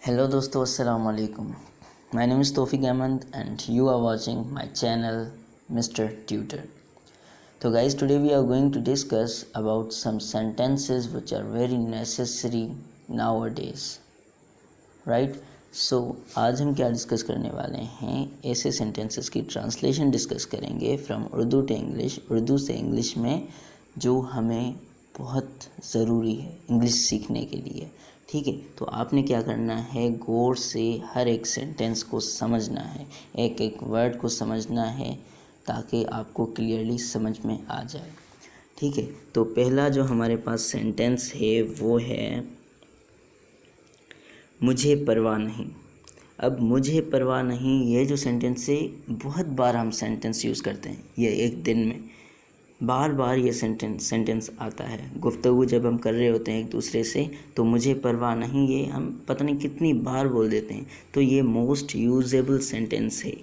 Hello दोस्तों, अस्सलाम वालेकुम. My name is Tawfiq Ahmed and you are watching my channel Mr. Tutor. So guys, today we are going to discuss about some sentences which are very necessary nowadays. Right? So आज हम क्या discuss करने वाले हैं, ऐसे sentences की translation discuss करेंगे from Urdu to English, Urdu से इंग्लिश में, जो हमें बहुत ज़रूरी है इंग्लिश सीखने के लिए. ठीक है, तो आपने क्या करना है, गौर से हर एक सेंटेंस को समझना है, एक एक वर्ड को समझना है ताकि आपको क्लियरली समझ में आ जाए. ठीक है, तो पहला जो हमारे पास सेंटेंस है वो है मुझे परवाह नहीं. अब मुझे परवाह नहीं, ये जो सेंटेंस है बहुत बार हम सेंटेंस यूज़ करते हैं. ये एक दिन में बार बार ये सेंटेंस आता है. गुफ्तगू जब हम कर रहे होते हैं एक दूसरे से, तो मुझे परवाह नहीं, ये हम पता नहीं कितनी बार बोल देते हैं. तो ये मोस्ट यूजेबल सेंटेंस है,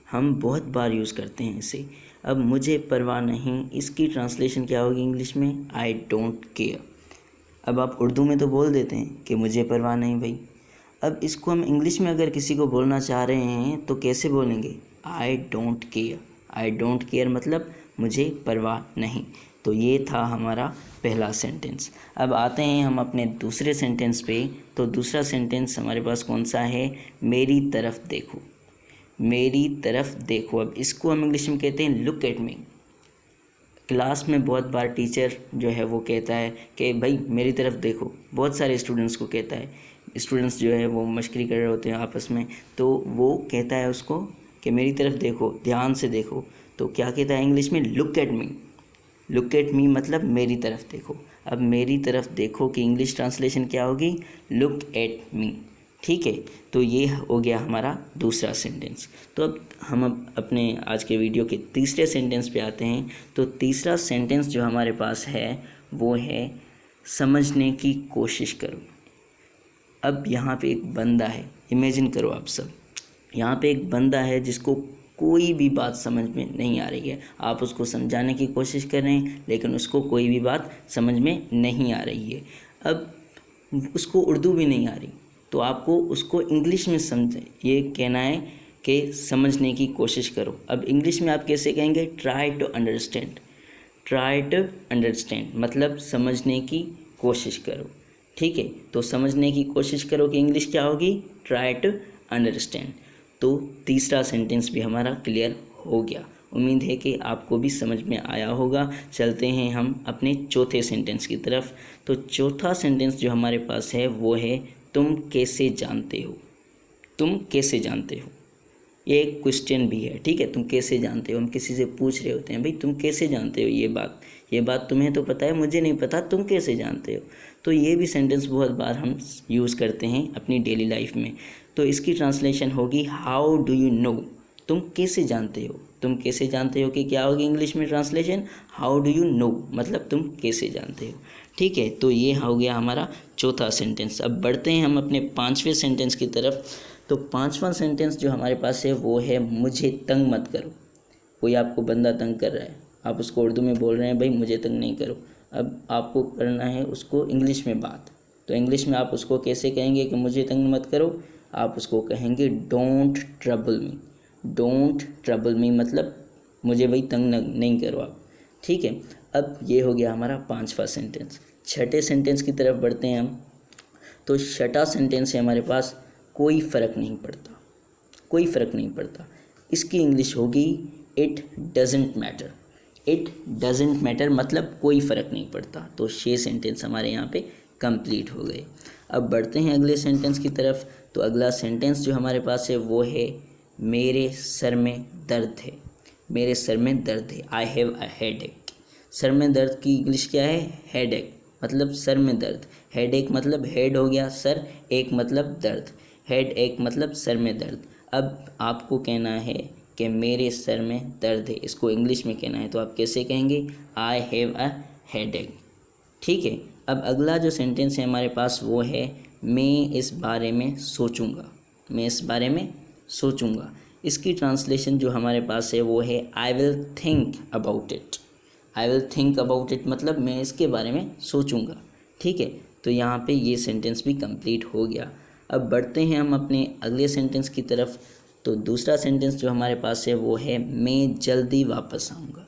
हम बहुत बार यूज़ करते हैं इसे. अब मुझे परवाह नहीं, इसकी ट्रांसलेशन क्या होगी इंग्लिश में, आई डोंट केयर. अब आप उर्दू में तो बोल देते हैं कि मुझे परवाह नहीं भाई. अब इसको हम इंग्लिश में अगर किसी को बोलना चाह रहे हैं तो कैसे बोलेंगे, I don't care. I don't care मतलब मुझे परवाह नहीं. तो ये था हमारा पहला सेंटेंस. अब आते हैं हम अपने दूसरे सेंटेंस पे. तो दूसरा सेंटेंस हमारे पास कौन सा है, मेरी तरफ देखो. मेरी तरफ देखो. अब इसको हम इंग्लिश में कहते हैं लुक एट मी. क्लास में बहुत बार टीचर जो है वो कहता है कि भाई मेरी तरफ देखो, बहुत सारे स्टूडेंट्स को कहता है. स्टूडेंट्स जो है वो मश्करी कर रहे होते हैं आपस में, तो वो कहता है उसको कि मेरी तरफ देखो, ध्यान से देखो. तो क्या कहता है इंग्लिश में, look at me. Look at me मतलब मेरी तरफ देखो. अब मेरी तरफ देखो की इंग्लिश ट्रांसलेशन क्या होगी, लुक एट मी. ठीक है, तो ये हो गया हमारा दूसरा सेंटेंस. तो अब हम अपने आज के वीडियो के तीसरे सेंटेंस पे आते हैं. तो तीसरा सेंटेंस जो हमारे पास है वो है समझने की कोशिश करो. अब यहाँ पे एक बंदा है, इमेजिन करो आप सब, यहाँ पे एक बंदा है जिसको कोई भी बात समझ में नहीं आ रही है. आप उसको समझाने की कोशिश कर रहे हैं लेकिन उसको कोई भी बात समझ में नहीं आ रही है. अब उसको उर्दू भी नहीं आ रही, तो आपको उसको इंग्लिश में समझे, ये कहना है कि समझने की कोशिश करो. अब इंग्लिश में आप कैसे कहेंगे, try to understand. Try to understand मतलब समझने की कोशिश करो. ठीक है, तो समझने की कोशिश करो कि इंग्लिश क्या होगी, ट्राई टू अंडरस्टैंड. तो तीसरा सेंटेंस भी हमारा क्लियर हो गया. उम्मीद है कि आपको भी समझ में आया होगा. चलते हैं हम अपने चौथे सेंटेंस की तरफ. तो चौथा सेंटेंस जो हमारे पास है वो है तुम कैसे जानते हो. तुम कैसे जानते हो, ये एक क्वेश्चन भी है. ठीक है, तुम कैसे जानते हो, हम किसी से पूछ रहे होते हैं भाई तुम कैसे जानते हो ये बात तुम्हें तो पता है, मुझे नहीं पता, तुम कैसे जानते हो. तो ये भी सेंटेंस बहुत बार हम यूज़ करते हैं अपनी डेली लाइफ में. तो इसकी ट्रांसलेशन होगी हाउ डू यू नो. तुम कैसे जानते हो, तुम कैसे जानते हो कि क्या होगी इंग्लिश में translation, how do you know मतलब तुम कैसे जानते हो. ठीक है, तो ये हो गया हमारा चौथा सेंटेंस. अब बढ़ते हैं हम अपने पांचवें सेंटेंस की तरफ. तो पांचवा सेंटेंस जो हमारे पास है वो है मुझे तंग मत करो. कोई आपको बंदा तंग कर रहा है, आप उसको उर्दू में बोल रहे हैं भाई मुझे तंग नहीं करो. अब आपको करना है उसको इंग्लिश में बात. तो इंग्लिश में आप उसको कैसे कहेंगे कि मुझे तंग मत करो, आप उसको कहेंगे don't trouble me. Don't trouble me मतलब मुझे भाई तंग नहीं करो आप. ठीक है, अब ये हो गया हमारा पांचवा सेंटेंस. छठे सेंटेंस की तरफ बढ़ते हैं हम. तो छठा सेंटेंस है हमारे पास कोई फ़र्क नहीं पड़ता. कोई फ़र्क नहीं पड़ता, इसकी इंग्लिश होगी it doesn't matter. It doesn't matter मतलब कोई फ़र्क नहीं पड़ता. तो 6 सेंटेंस हमारे यहाँ पे कंप्लीट हो गए. अब बढ़ते हैं अगले सेंटेंस की तरफ. तो अगला सेंटेंस जो हमारे पास है वो है मेरे सर में दर्द है. मेरे सर में दर्द है, I have a headache. Sir में दर्द की इंग्लिश क्या है, हेडेक मतलब सर में दर्द. हेडेक मतलब हेड हो गया सर, एक मतलब दर्द, हेड एक मतलब सर में दर्द. अब आपको कहना है कि मेरे सर में दर्द है, इसको इंग्लिश में कहना है. तो आप कैसे कहेंगे, आई हैव अ हेडेक. ठीक है, अब अगला जो सेंटेंस है हमारे पास वो है मैं इस बारे में सोचूंगा. मैं इस बारे में सोचूंगा. इसकी ट्रांसलेशन जो हमारे पास है वो है I will think about it. I will think about it मतलब मैं इसके बारे में सोचूंगा. ठीक है, तो यहाँ पे ये सेंटेंस भी कंप्लीट हो गया. अब बढ़ते हैं हम अपने अगले सेंटेंस की तरफ। तो दूसरा सेंटेंस जो हमारे पास है वो है मैं जल्दी वापस आऊँगा।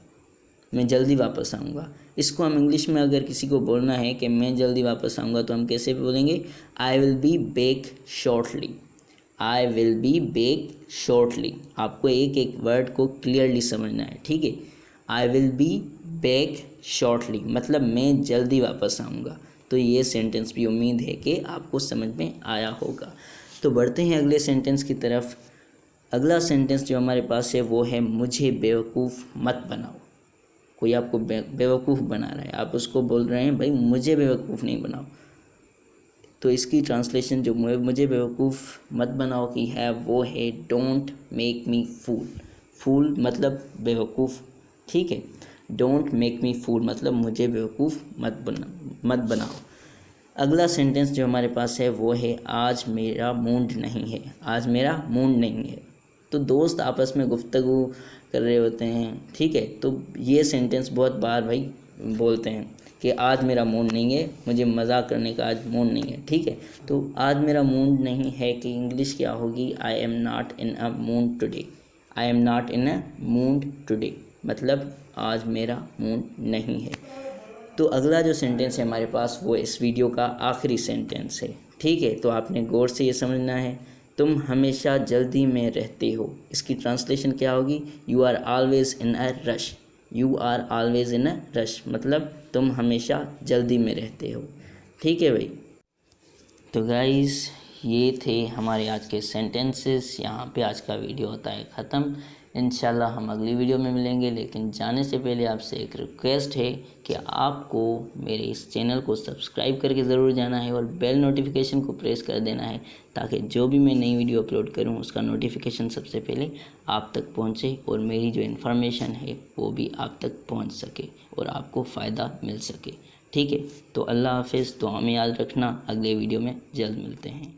मैं जल्दी वापस आऊँगा, इसको हम इंग्लिश में अगर किसी को बोलना है कि मैं जल्दी वापस आऊँगा तो हम कैसे बोलेंगे? I will be back shortly. I will be back shortly. आपको एक एक वर्ड को क्लियरली समझना है, ठीक है। I will be back shortly मतलब मैं जल्दी वापस आऊँगा। तो ये सेंटेंस भी उम्मीद है कि आपको समझ में आया होगा। तो बढ़ते हैं अगले सेंटेंस की तरफ। अगला सेंटेंस जो हमारे पास है वो है मुझे बेवकूफ़ मत बनाओ। कोई आपको बेवकूफ़ बना रहा है, आप उसको बोल रहे हैं भाई मुझे बेवकूफ़ नहीं बनाओ। तो इसकी ट्रांसलेशन जो मुझे बेवकूफ़ मत बनाओ की है वो है डोंट मेक मी फूल। फूल मतलब बेवकूफ़, ठीक है। डोंट मेक मी फूल मतलब मुझे बेवकूफ़ मत बनाओ। अगला सेंटेंस जो हमारे पास है वो है आज मेरा मूड नहीं है। आज मेरा मूड नहीं है। तो दोस्त आपस में गुफ्तगू कर रहे होते हैं, ठीक है। तो ये सेंटेंस बहुत बार भाई बोलते हैं कि आज मेरा मूड नहीं है, मुझे मजाक करने का आज मूड नहीं है, ठीक है। तो आज मेरा मूड नहीं है कि इंग्लिश क्या होगी? I am not in a mood today. I am not in a mood today मतलब आज मेरा मूड नहीं है। तो अगला जो सेंटेंस है हमारे पास वो इस वीडियो का आखिरी सेंटेंस है, ठीक है। तो आपने गौर से ये समझना है। तुम हमेशा जल्दी में रहते हो। इसकी ट्रांसलेशन क्या होगी? You are always in a rush. You are always in a rush मतलब तुम हमेशा जल्दी में रहते हो, ठीक है भाई। तो गाइस ये थे हमारे आज के सेंटेंसेस। यहाँ पे आज का वीडियो होता है ख़त्म। इंशाल्लाह हम अगली वीडियो में मिलेंगे, लेकिन जाने से पहले आपसे एक रिक्वेस्ट है कि आपको मेरे इस चैनल को सब्सक्राइब करके ज़रूर जाना है और बेल नोटिफिकेशन को प्रेस कर देना है ताकि जो भी मैं नई वीडियो अपलोड करूं उसका नोटिफिकेशन सबसे पहले आप तक पहुंचे और मेरी जो इन्फॉर्मेशन है वो भी आप तक पहुंच सके और आपको फ़ायदा मिल सके, ठीक है। तो अल्लाह हाफिज़। तो हमें याद रखना, अगले वीडियो में जल्द मिलते हैं।